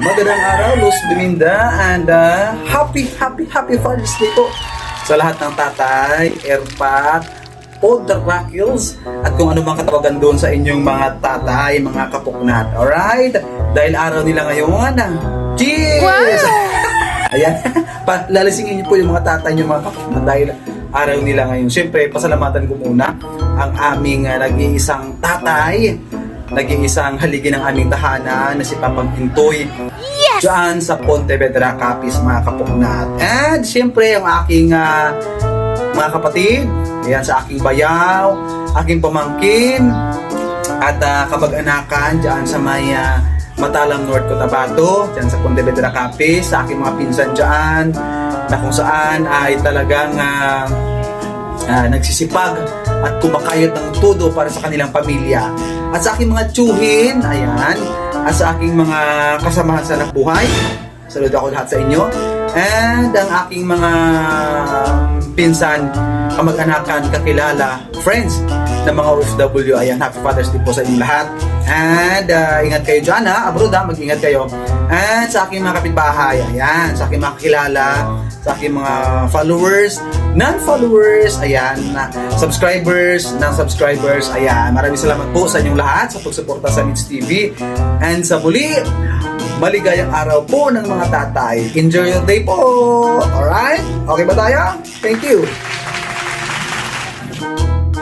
Magandang araw, Luz Dominda, and happy Father's Day po sa lahat ng tatay, erpat, Podrakils, at kung ano mang katawagan doon sa inyong mga tatay, mga kapuknat. Alright? Dahil araw nila ngayon. Cheers! Wow! Ayan. Lalisingin niyo po yung mga tatay, yung mga kapuknat dahil araw nila ngayon. Siyempre, pasalamatan ko muna ang aming nag-iisang tatay, nag-iisang haligi ng aming tahanan na si Papang Intoy. Yes! Diyan sa Pontevedra, Capiz, mga kapuknat. And siyempre, ang aking mga kapatid, ayan, sa aking bayaw, aking pamangkin, at kamag-anakan diyan sa may Matalang, North Cotabato, diyan sa Pontevedra, Capiz, sa aking mga pinsan diyan, na kung saan ay talagang nagsisipag at kumakayod ng todo para sa kanilang pamilya. At sa aking mga tsuhin, ayan, at sa aking mga kasamahan sa buhay, saludo ako lahat sa inyo. And ang aking mga pinsan, kamag-anakan, kakilala, friends ng mga OFW, ayan, happy Father's Day po sa inyong lahat. And ingat kayo dyan, abroad, mag-ingat kayo. And sa aking mga kapitbahay, ayan, sa aking mga kakilala, sa aking mga followers, non-followers, ayan, subscribers, non-subscribers, ayan, maraming salamat po sa inyong lahat sa pagsuporta sa Mitch TV. And sa muli, maligayang araw po ng mga tatay. Enjoy your day po! Alright? Okay ba tayo? Thank you!